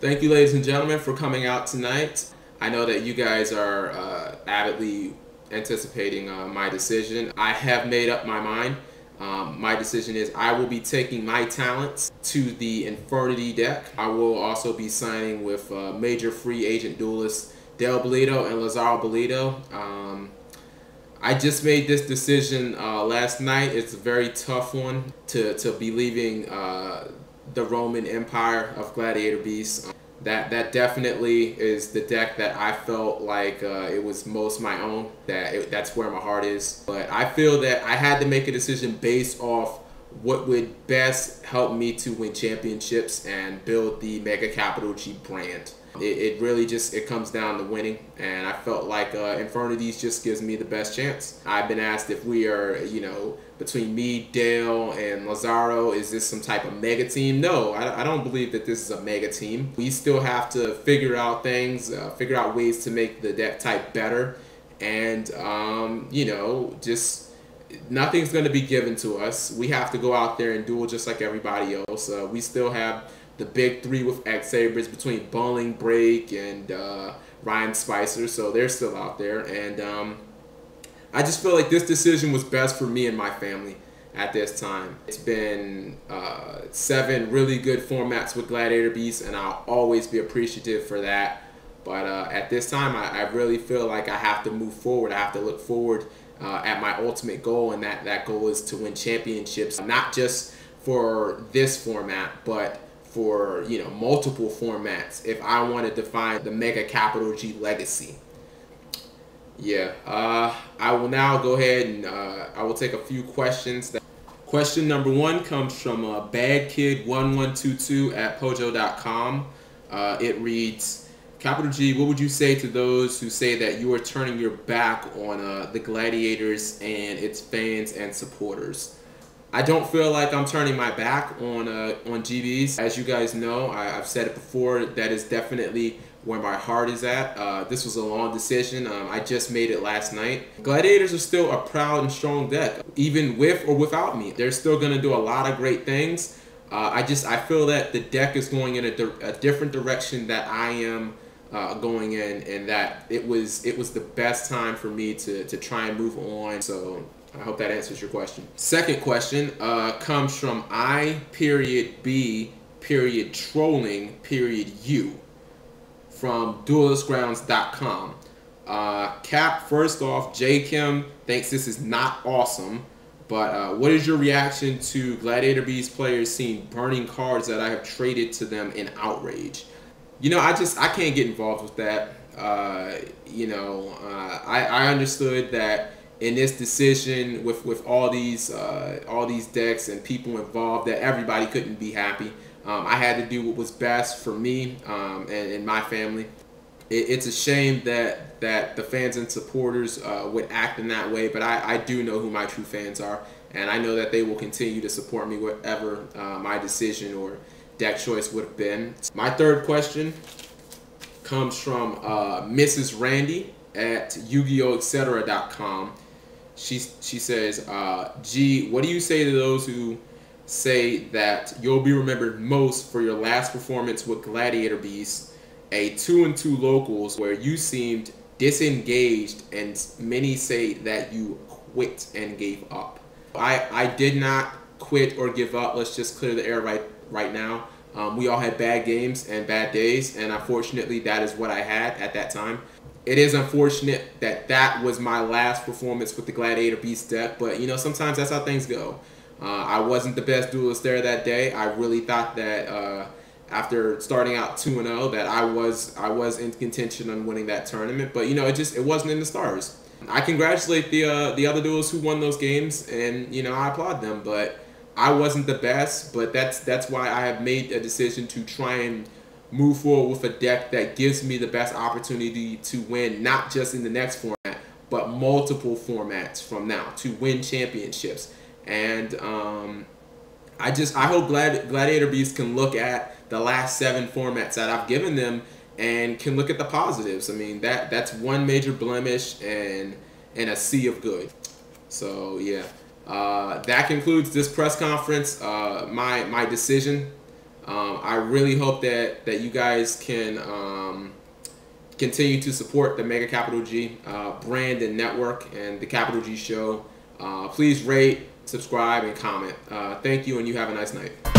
Thank you, ladies and gentlemen, for coming out tonight. I know that you guys are avidly anticipating my decision. I have made up my mind. My decision is I will be taking my talents to the Infernity deck. I will also be signing with major free agent duelists Del Bolito and Lazaro Bolito. I just made this decision last night. It's a very tough one to be leaving the Roman Empire of Gladiator Beasts. That definitely is the deck that I felt like it was most my own. That's where my heart is. But I feel that I had to make a decision based off what would best help me to win championships and build the MegaCapitalG brand. It really just comes down to winning, and I felt like Infernities just gives me the best chance. I've been asked if we are, between me, Dale, and Lazaro, is this some type of mega team? No, I don't believe that this is a mega team. We still have to figure out things, figure out ways to make the deck type better, and just nothing's going to be given to us. We have to go out there and duel just like everybody else. We still have the big three with X-Sabers between Bowling Break and Ryan Spicer, so they're still out there. And I just feel like this decision was best for me and my family at this time. It's been 7 really good formats with Gladiator Beasts, and I'll always be appreciative for that. But at this time, I really feel like I have to move forward. I have to look forward at my ultimate goal, and that goal is to win championships, not just for this format, but for multiple formats if I want to define the MegaCapitalG legacy. Yeah, I will now go ahead and I will take a few questions. Question number 1 comes from badkid1122 at pojo.com. It reads, Capital G, what would you say to those who say that you are turning your back on the Gladiators and its fans and supporters? I don't feel like I'm turning my back on GBs. As you guys know, I've said it before, that is definitely where my heart is at. This was a long decision. I just made it last night. Gladiators are still a proud and strong deck. Even with or without me, they're still going to do a lot of great things. I feel that the deck is going in a different direction that I am going in, and that it was the best time for me to try and move on. So I hope that answers your question. Second question comes from I.B.Trolling.U from duelistgrounds.com. Cap, first off, J. Kim thinks this is not awesome, but what is your reaction to Gladiator Beast players seeing burning cards that I have traded to them in outrage? I can't get involved with that. I understood that in this decision with all these decks and people involved, that everybody couldn't be happy. I had to do what was best for me and my family. It's a shame that the fans and supporters would act in that way, but I do know who my true fans are, and I know that they will continue to support me whatever my decision or deck choice would have been. My third question comes from Mrs. Randy at YugiOhEtc.com. She says, G, what do you say to those who say that you'll be remembered most for your last performance with Gladiator Beasts, a 2-2 locals where you seemed disengaged, and many say that you quit and gave up? I did not quit or give up. Let's just clear the air right now. We all had bad games and bad days, and unfortunately that is what I had at that time. It is unfortunate that was my last performance with the Gladiator Beast deck, but sometimes that's how things go. I wasn't the best duelist there that day. I really thought that after starting out 2-0 that I was in contention on winning that tournament, but it wasn't in the stars. I congratulate the other duelists who won those games, and I applaud them, but I wasn't the best. But that's why I have made a decision to try and move forward with a deck that gives me the best opportunity to win, not just in the next format, but multiple formats from now to win championships. And I hope Gladiator Beasts can look at the last 7 formats that I've given them and can look at the positives. I mean, that's one major blemish and a sea of good. So yeah, that concludes this press conference. My decision I really hope that you guys can continue to support the Mega Capital G brand and network and the Capital G Show. Please rate, subscribe, and comment. Thank you, and you have a nice night.